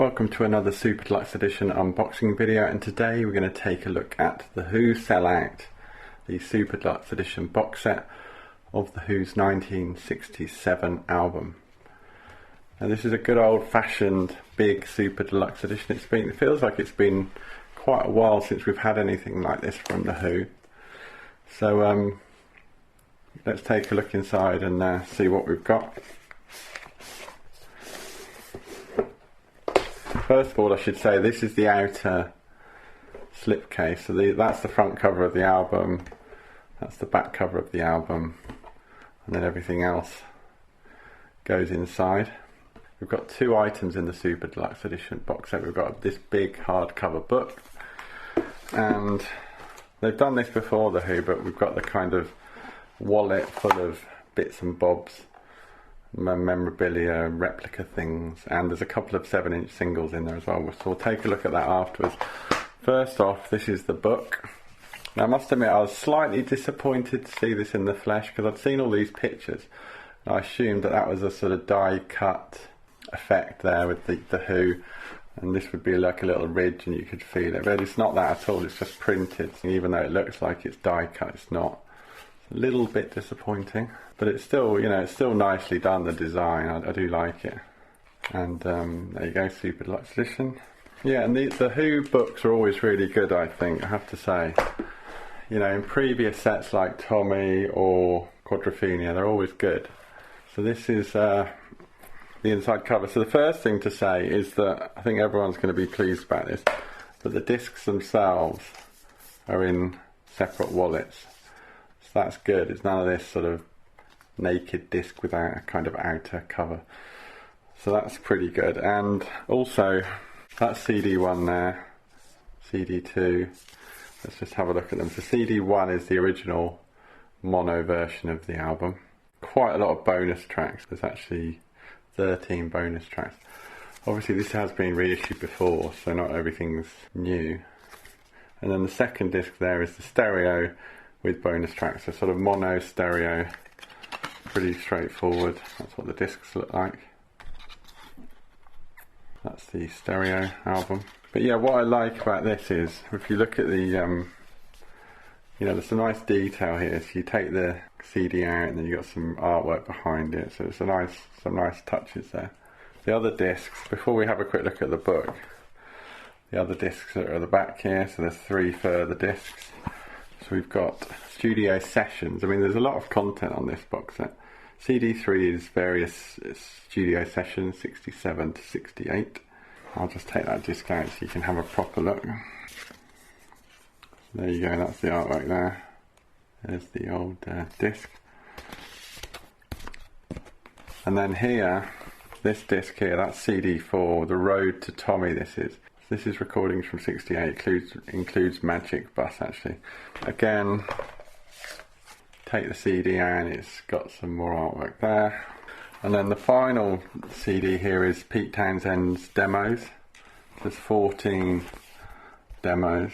Welcome to another Super Deluxe Edition unboxing video, and today we're going to take a look at the Who Sell Out, the Super Deluxe Edition box set of the Who's 1967 album. Now this is a good old fashioned big Super Deluxe Edition. It feels like it's been quite a while since we've had anything like this from the Who. So let's take a look inside and see what we've got. First of all, I should say this is the outer slipcase. So that's the front cover of the album, that's the back cover of the album, and then everything else goes inside. We've got two items in the Super Deluxe Edition box set. We've got this big hardcover book, and they've done this before the Who, but we've got the kind of wallet full of bits and bobs, memorabilia, replica things, and there's a couple of 7-inch singles in there as well, so we'll take a look at that afterwards. First off, this is the book. Now I must admit I was slightly disappointed to see this in the flesh, because I'd seen all these pictures and I assumed that was a sort of die cut effect there with the Who, and this would be like a little ridge and you could feel it, but it's not that at all. It's just printed. Even though it looks like it's die cut, it's not. A little bit disappointing, but it's still, it's still nicely done, the design. I do like it. And there you go, Super Deluxe Edition. Yeah, and the Who books are always really good, I think, I have to say. In previous sets like Tommy or Quadrophenia, they're always good. So this is the inside cover. So the first thing to say is that I think everyone's going to be pleased about this, but the discs themselves are in separate wallets. That's good. It's none of this sort of naked disc without a kind of outer cover. So that's pretty good. And also, that's CD1 there, CD2. Let's just have a look at them. So CD1 is the original mono version of the album. Quite a lot of bonus tracks. There's actually 13 bonus tracks. Obviously this has been reissued before, so not everything's new. And then the second disc there is the stereo with bonus tracks, so sort of mono stereo, pretty straightforward. That's what the discs look like. That's the stereo album. But yeah, what I like about this is, if you look at the, there's some nice detail here. So you take the CD out and then you got some artwork behind it, so it's some nice touches there. The other discs, before we have a quick look at the book, the other discs are at the back here, so there's 3 further discs. So we've got studio sessions. I mean, there's a lot of content on this box set. CD3 is various studio sessions, 67 to 68. I'll just take that disc out so you can have a proper look. There you go, that's the artwork there. There's the old disc. And then here, this disc here, that's CD4, The Road to Tommy This is recordings from 68, includes Magic Bus actually. Again, take the CD out and it's got some more artwork there. And then the final CD here is Pete Townshend's demos. There's 14 demos.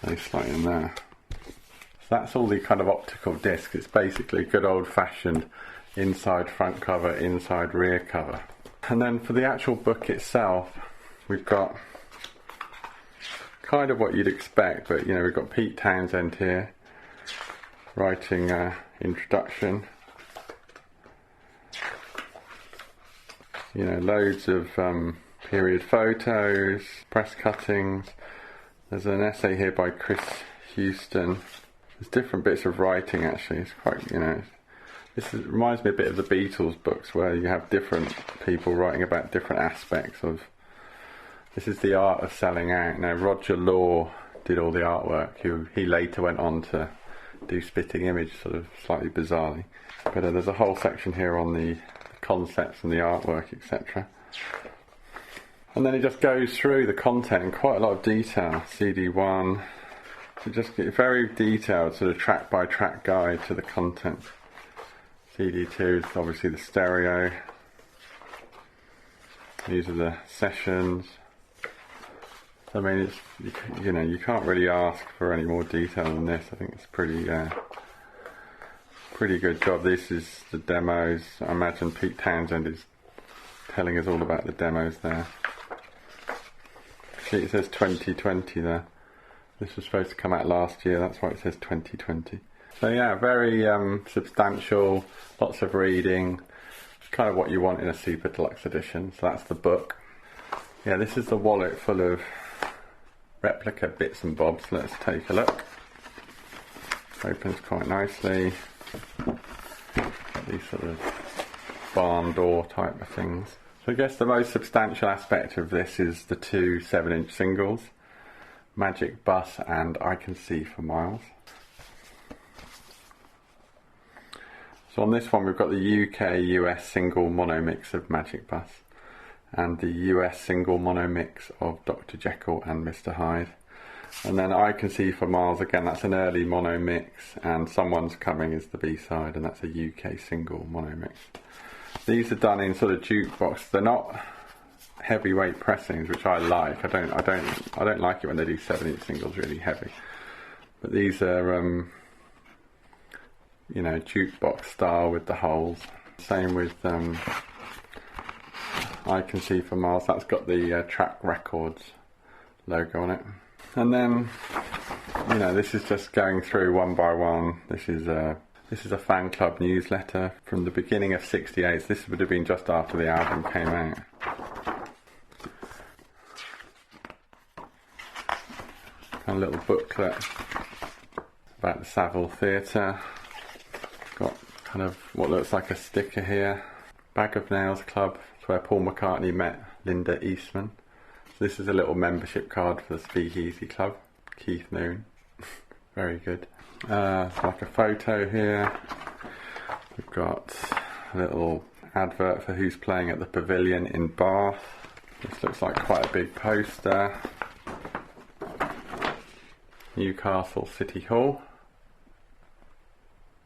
They slide in there. So that's all the kind of optical disc. It's basically good old fashioned inside front cover, inside rear cover. And then for the actual book itself, we've got kind of what you'd expect, but we've got Pete Townshend here writing introduction. Loads of period photos, press cuttings. There's an essay here by Chris Houston. There's different bits of writing actually. It's quite, reminds me a bit of the Beatles books, where you have different people writing about different aspects of. This is the art of selling out. Now Roger Law did all the artwork. He later went on to do Spitting Image, sort of slightly bizarrely. But there's a whole section here on the concepts and the artwork, etc. And then it just goes through the content in quite a lot of detail. CD1, so just get a very detailed sort of track by track guide to the content. CD2 is obviously the stereo. These are the sessions. I mean, it's you can't really ask for any more detail than this. I think it's pretty good job. This is the demos. I imagine Pete Townshend is telling us all about the demos there. See, it says 2020 there. This was supposed to come out last year, that's why it says 2020. So yeah, very substantial, lots of reading. It's kind of what you want in a super deluxe edition. So that's the book. Yeah, this is the wallet full of replica bits and bobs. Let's take a look. Opens quite nicely. These sort of barn door type of things. So I guess the most substantial aspect of this is the two 7-inch singles, Magic Bus and I Can See for Miles. So on this one we've got the UK-US single mono mix of Magic Bus and the US single mono mix of Dr. Jekyll and Mr. Hyde. And then I Can See for Miles, again that's an early mono mix, and Someone's Coming is the B-side, and that's a UK single mono mix. These are done in sort of jukebox. They're not heavyweight pressings, which I like. I don't like it when they do 7-inch singles really heavy. But these are you know, jukebox style with the holes. Same with I Can See for Miles. That's got the Track Records logo on it. And then, you know, this is just going through one by one. This is a fan club newsletter from the beginning of '68. This would have been just after the album came out. A little booklet about the Savile Theatre. Got kind of what looks like a sticker here. Bag of Nails Club. It's where Paul McCartney met Linda Eastman. So this is a little membership card for the Speakeasy Club. Keith Moon. Very good. Like a photo here. We've got a little advert for who's playing at the Pavilion in Bath. This looks like quite a big poster. Newcastle City Hall.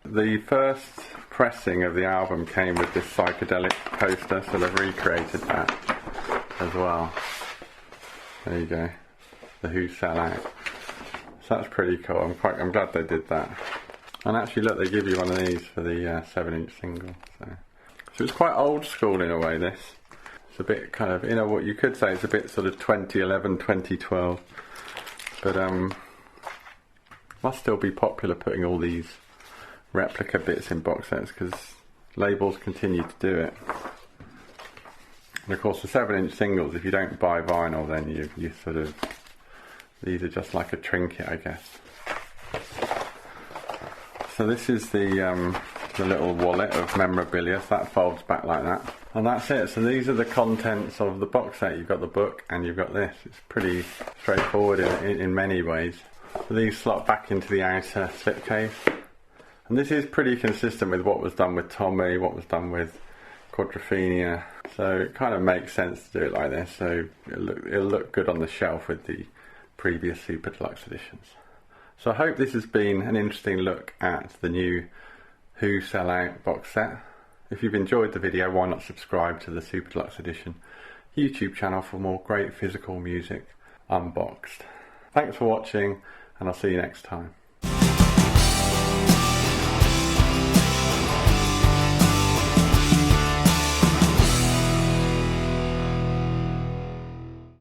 The first pressing of the album came with this psychedelic poster, so they've recreated that as well. There you go. The Who Sell Out. So that's pretty cool. I'm glad they did that. And actually, look, they give you one of these for the 7-inch single. So it's quite old school in a way. This. It's a bit kind of, you know, what you could say it's a bit sort of 2011, 2012. But must still be popular putting all these replica bits in box sets because labels continue to do it. And of course the 7-inch singles, if you don't buy vinyl, then you sort of, these are just like a trinket, I guess. So this is the little wallet of memorabilia, so that folds back like that. And that's it. So these are the contents of the box set. You've got the book and you've got this. It's pretty straightforward in many ways. So these slot back into the outer slipcase. And this is pretty consistent with what was done with Tommy, what was done with Quadrophenia. So it kind of makes sense to do it like this, so it'll look good on the shelf with the previous Super Deluxe editions. So I hope this has been an interesting look at the new Who Sell Out box set. If you've enjoyed the video, why not subscribe to the Super Deluxe Edition YouTube channel for more great physical music unboxed. Thanks for watching, and I'll see you next time.